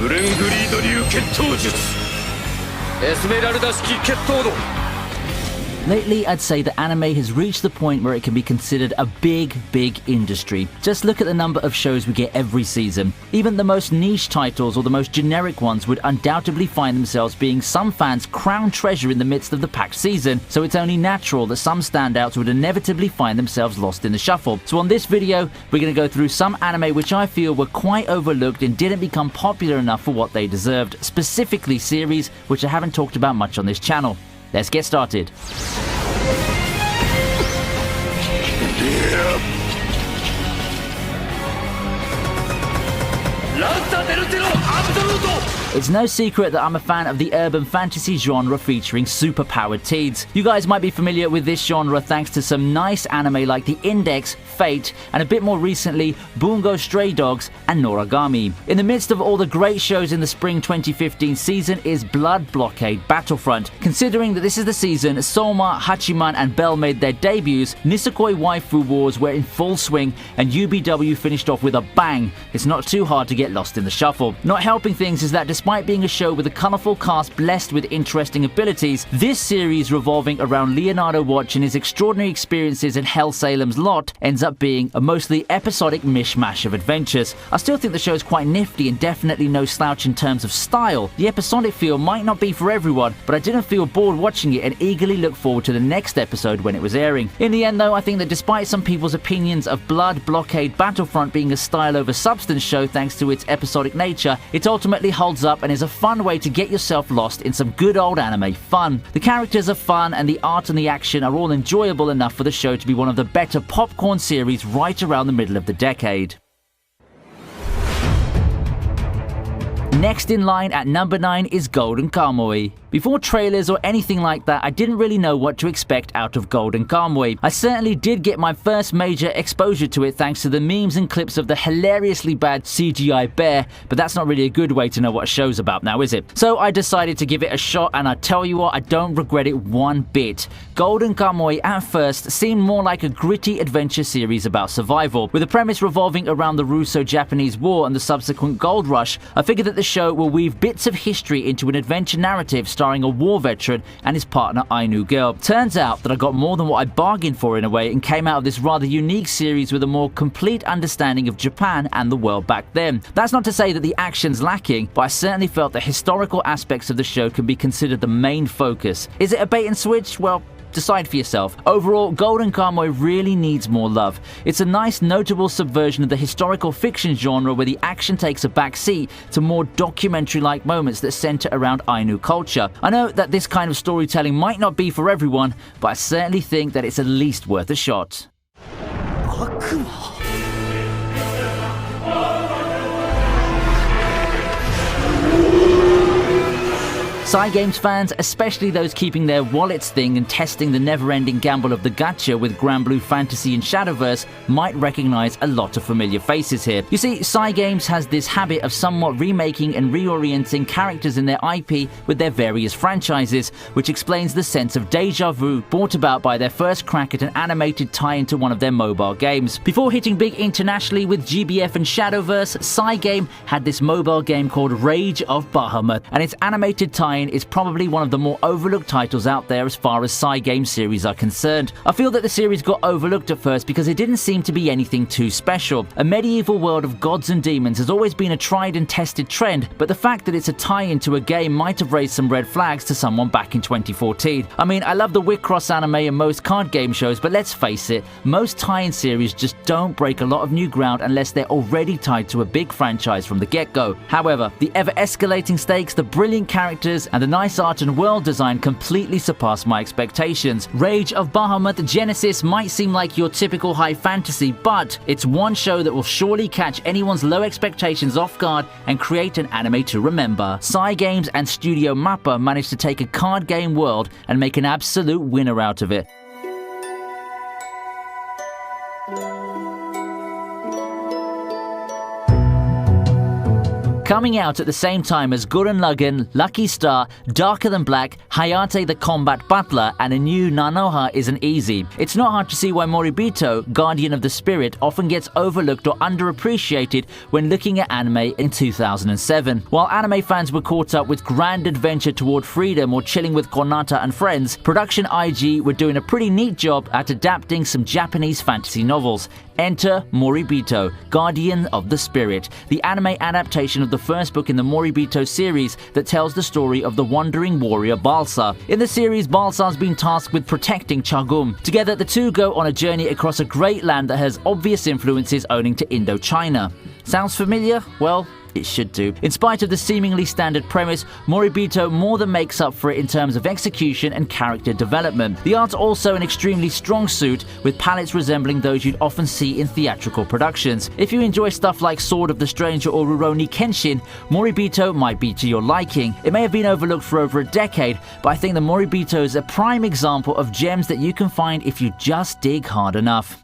ブレングリード流決闘術エスメラルダ式決闘道 Lately, I'd say that anime has reached the point where it can be considered a big industry. Just look at the number of shows we get every season. Even the most niche titles or the most generic ones would undoubtedly find themselves being some fans' crown treasure in the midst of the packed season, so it's only natural that some standouts would inevitably find themselves lost in the shuffle. So on this video, we're going to go through some anime which I feel were quite overlooked and didn't become popular enough for what they deserved, specifically series which I haven't talked about much on this channel. Let's get started. It's no secret that I'm a fan of the urban fantasy genre featuring superpowered teens. You guys might be familiar with this genre thanks to some nice anime like The Index, Fate, and a bit more recently, Bungo Stray Dogs and Noragami. In the midst of all the great shows in the spring 2015 season is Blood Blockade Battlefront. Considering that this is the season Soma, Hachiman and Bell made their debuts, Nisekoi Waifu Wars were in full swing and UBW finished off with a bang. It's not too hard to get lost in the shuffle. Not helping things is that despite being a show with a colourful cast blessed with interesting abilities, this series revolving around Leonardo Watch and his extraordinary experiences in Hell Salem's Lot ends up being a mostly episodic mishmash of adventures. I still think the show is quite nifty and definitely no slouch in terms of style. The episodic feel might not be for everyone, but I didn't feel bored watching it and eagerly look forward to the next episode when it was airing. In the end though, I think that despite some people's opinions of Blood Blockade Battlefront being a style over substance show thanks to its episodic nature, it ultimately holds up and is a fun way to get yourself lost in some good old anime fun. The characters are fun and the art and the action are all enjoyable enough for the show to be one of the better popcorn series right around the middle of the decade. Next in line at number 9 is Golden Kamuy. Before trailers or anything like that, I didn't really know what to expect out of Golden Kamuy. I certainly did get my first major exposure to it thanks to the memes and clips of the hilariously bad CGI bear, but that's not really a good way to know what a show's about now, is it? So I decided to give it a shot and I tell you what, I don't regret it one bit. Golden Kamuy at first seemed more like a gritty adventure series about survival. With the premise revolving around the Russo-Japanese War and the subsequent gold rush, I figured that the show will weave bits of history into an adventure narrative starring a war veteran and his partner Ainu girl. Turns out that I got more than what I bargained for in a way and came out of this rather unique series with a more complete understanding of Japan and the world back then. That's not to say that the action's lacking, but I certainly felt the historical aspects of the show can be considered the main focus. Is it a bait and switch? Well, decide for yourself. Overall, Golden Kamuy really needs more love. It's a nice, notable subversion of the historical fiction genre where the action takes a back seat to more documentary-like moments that center around Ainu culture. I know that this kind of storytelling might not be for everyone, but I certainly think that it's at least worth a shot. Cygames fans, especially those keeping their wallets thin and testing the never-ending gamble of the gacha with Granblue Fantasy and Shadowverse, might recognize a lot of familiar faces here. You see, Cygames has this habit of somewhat remaking and reorienting characters in their IP with their various franchises, which explains the sense of deja vu brought about by their first crack at an animated tie into one of their mobile games. Before hitting big internationally with GBF and Shadowverse, Cygame had this mobile game called Rage of Bahamut, and its animated tie-in is probably one of the more overlooked titles out there as far as Cygames series are concerned. I feel that the series got overlooked at first because it didn't seem to be anything too special. A medieval world of gods and demons has always been a tried and tested trend, but the fact that it's a tie-in to a game might have raised some red flags to someone back in 2014. I mean, I love the Wicross anime and most card game shows, but let's face it, most tie-in series just don't break a lot of new ground unless they're already tied to a big franchise from the get-go. However, the ever-escalating stakes, the brilliant characters, and the nice art and world design completely surpassed my expectations. Rage of Bahamut Genesis might seem like your typical high fantasy, but it's one show that will surely catch anyone's low expectations off guard and create an anime to remember. Cygames and Studio Mappa managed to take a card game world and make an absolute winner out of it. Coming out at the same time as Gurren Lagann, Lucky Star, Darker Than Black, Hayate the Combat Butler, and a new Nanoha isn't easy. It's not hard to see why Moribito, Guardian of the Spirit, often gets overlooked or underappreciated when looking at anime in 2007. While anime fans were caught up with Grand Adventure Toward Freedom or Chilling with Konata and Friends, Production IG were doing a pretty neat job at adapting some Japanese fantasy novels. Enter Moribito, Guardian of the Spirit, the anime adaptation of the first book in the Moribito series that tells the story of the wandering warrior Balsa. In the series, Balsa's been tasked with protecting Chagum. Together, the two go on a journey across a great land that has obvious influences owing to Indochina. Sounds familiar? Well, it should do. In spite of the seemingly standard premise, Moribito more than makes up for it in terms of execution and character development. The art's also an extremely strong suit, with palettes resembling those you'd often see in theatrical productions. If you enjoy stuff like Sword of the Stranger or Rurouni Kenshin, Moribito might be to your liking. It may have been overlooked for over a decade, but I think the Moribito is a prime example of gems that you can find if you just dig hard enough.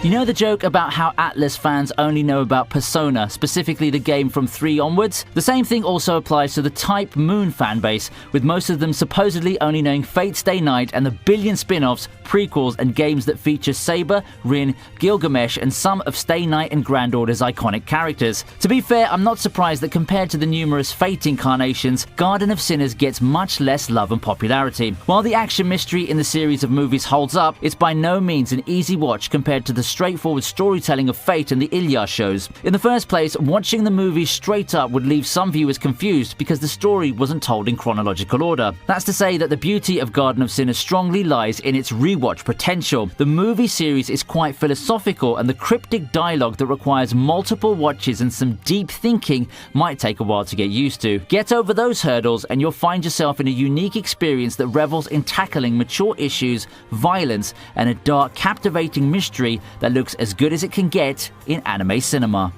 You know the joke about how Atlas fans only know about Persona, specifically the game from 3 onwards? The same thing also applies to the Type Moon fanbase, with most of them supposedly only knowing Fate Stay Night and the billion spin-offs, prequels, and games that feature Saber, Rin, Gilgamesh, and some of Stay Night and Grand Order's iconic characters. To be fair, I'm not surprised that compared to the numerous Fate incarnations, Garden of Sinners gets much less love and popularity. While the action mystery in the series of movies holds up, it's by no means an easy watch compared to the straightforward storytelling of Fate and the Ilya shows. In the first place, watching the movies straight up would leave some viewers confused because the story wasn't told in chronological order. That's to say that the beauty of Garden of Sinners strongly lies in its rewatch potential. The movie series is quite philosophical, and the cryptic dialogue that requires multiple watches and some deep thinking might take a while to get used to. Get over those hurdles and you'll find yourself in a unique experience that revels in tackling mature issues, violence, and a dark, captivating mystery that looks as good as it can get in anime cinema.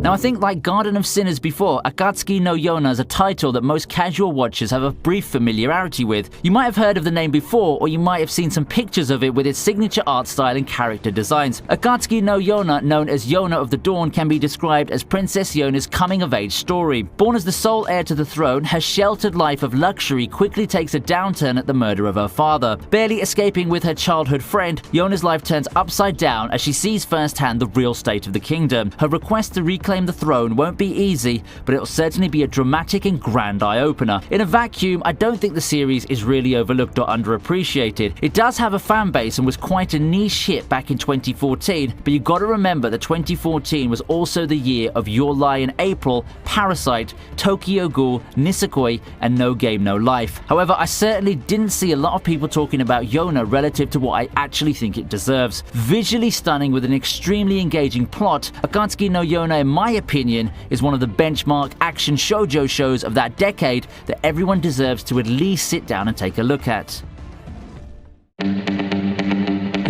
Now, I think like Garden of Sinners before, Akatsuki no Yona is a title that most casual watchers have a brief familiarity with. You might have heard of the name before, or you might have seen some pictures of it with its signature art style and character designs. Akatsuki no Yona, known as Yona of the Dawn, can be described as Princess Yona's coming-of-age story. Born as the sole heir to the throne, her sheltered life of luxury quickly takes a downturn at the murder of her father. Barely escaping with her childhood friend, Yona's life turns upside down as she sees firsthand the real state of the kingdom. Her request to reclaim the throne won't be easy, but it'll certainly be a dramatic and grand eye-opener. In a vacuum, I don't think the series is really overlooked or underappreciated. It does have a fan base and was quite a niche hit back in 2014, but you've got to remember that 2014 was also the year of Your Lie in April, Parasite, Tokyo Ghoul, Nisekoi, and No Game No Life. However, I certainly didn't see a lot of people talking about Yona relative to what I actually think it deserves. Visually stunning with an extremely engaging plot, Akatsuki no Yona, in my opinion, is one of the benchmark action shoujo shows of that decade that everyone deserves to at least sit down and take a look at.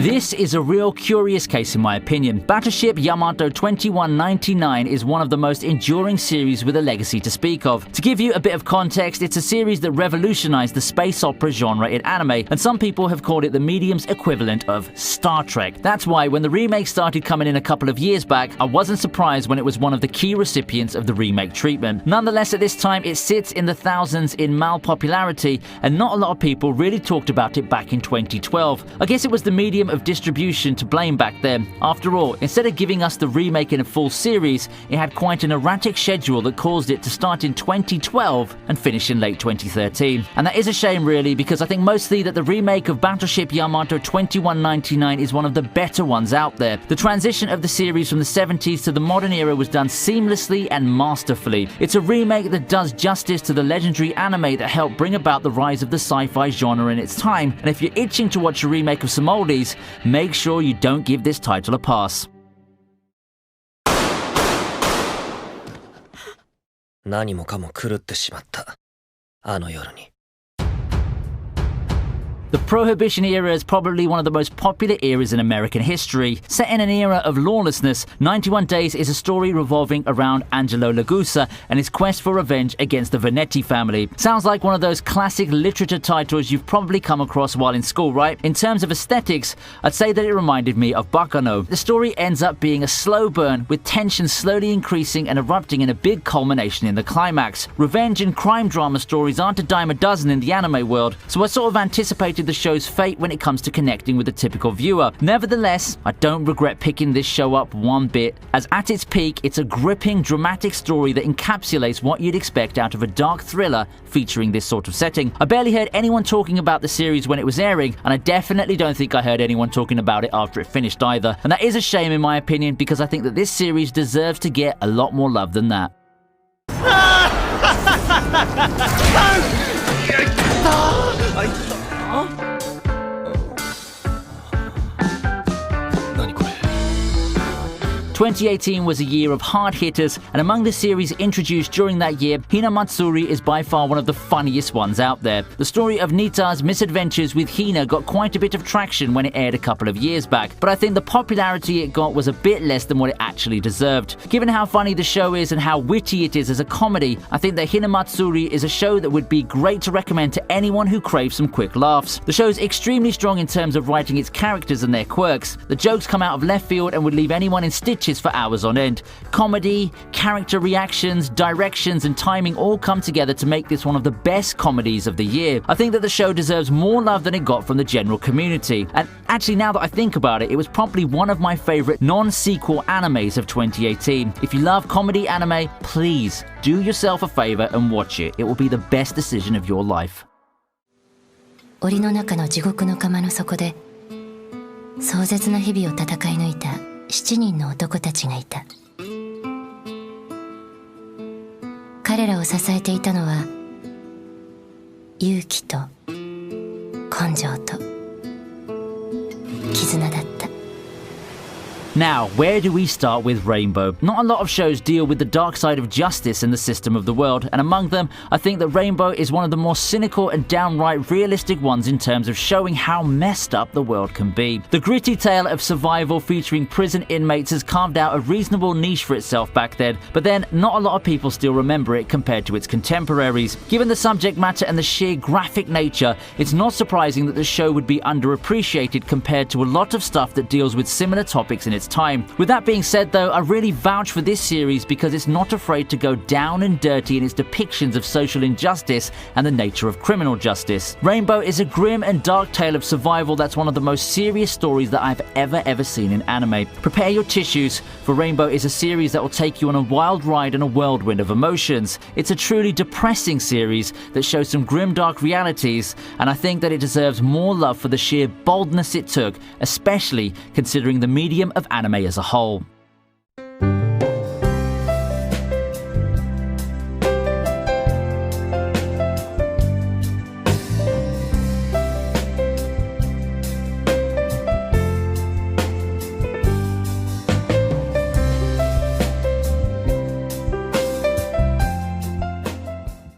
This is a real curious case in my opinion. Battleship Yamato 2199 is one of the most enduring series with a legacy to speak of. To give you a bit of context, it's a series that revolutionized the space opera genre in anime, and some people have called it the medium's equivalent of Star Trek. That's why when the remake started coming in a couple of years back, I wasn't surprised when it was one of the key recipients of the remake treatment. Nonetheless, at this time, it sits in the thousands in mal-popularity, and not a lot of people really talked about it back in 2012. I guess it was the medium of distribution to blame back then. After all, instead of giving us the remake in a full series, it had quite an erratic schedule that caused it to start in 2012 and finish in late 2013. And that is a shame really, because I think mostly that the remake of Battleship Yamato 2199 is one of the better ones out there. The transition of the series from the 70s to the modern era was done seamlessly and masterfully. It's a remake that does justice to the legendary anime that helped bring about the rise of the sci-fi genre in its time, and if you're itching to watch a remake of some oldies, make sure you don't give this title a pass. 何もかも狂ってしまった。あの夜に。The Prohibition era is probably one of the most popular eras in American history. Set in an era of lawlessness, 91 Days is a story revolving around Angelo Lagusa and his quest for revenge against the Venetti family. Sounds like one of those classic literature titles you've probably come across while in school, right? In terms of aesthetics, I'd say that it reminded me of Bacano. The story ends up being a slow burn, with tension slowly increasing and erupting in a big culmination in the climax. Revenge and crime drama stories aren't a dime a dozen in the anime world, so I sort of anticipated the show's fate when it comes to connecting with the typical viewer. Nevertheless, I don't regret picking this show up one bit, as at its peak, it's a gripping, dramatic story that encapsulates what you'd expect out of a dark thriller featuring this sort of setting. I barely heard anyone talking about the series when it was airing, and I definitely don't think I heard anyone talking about it after it finished either. And that is a shame in my opinion, because I think that this series deserves to get a lot more love than that. 2018 was a year of hard hitters, and among the series introduced during that year, Hina Matsuri is by far one of the funniest ones out there. The story of Nita's misadventures with Hina got quite a bit of traction when it aired a couple of years back, but I think the popularity it got was a bit less than what it actually deserved. Given how funny the show is and how witty it is as a comedy, I think that Hina Matsuri is a show that would be great to recommend to anyone who craves some quick laughs. The show's extremely strong in terms of writing its characters and their quirks. The jokes come out of left field and would leave anyone in stitches for hours on end. Comedy, character reactions, directions and timing all come together to make this one of the best comedies of the year. I think that the show deserves more love than it got from the general community. And actually, now that I think about it, it was probably one of my favorite non-sequel animes of 2018. If you love comedy anime, please do yourself a favor and watch it. It will be the best decision of your life. 檻の中の地獄の釜の底で壮絶な日々を戦い抜いた7人の男たちがいた。彼らを支えていたのは勇気と根性と絆だった。Now, where do we start with Rainbow? Not a lot of shows deal with the dark side of justice in the system of the world, and among them, I think that Rainbow is one of the more cynical and downright realistic ones in terms of showing how messed up the world can be. The gritty tale of survival featuring prison inmates has carved out a reasonable niche for itself back then, but then not a lot of people still remember it compared to its contemporaries. Given the subject matter and the sheer graphic nature, it's not surprising that the show would be underappreciated compared to a lot of stuff that deals with similar topics in its time. With that being said though, I really vouch for this series because it's not afraid to go down and dirty in its depictions of social injustice and the nature of criminal justice. Rainbow is a grim and dark tale of survival that's one of the most serious stories that I've ever seen in anime. Prepare your tissues, for Rainbow is a series that will take you on a wild ride and a whirlwind of emotions. It's a truly depressing series that shows some grim dark realities, and I think that it deserves more love for the sheer boldness it took, especially considering the medium of anime as a whole.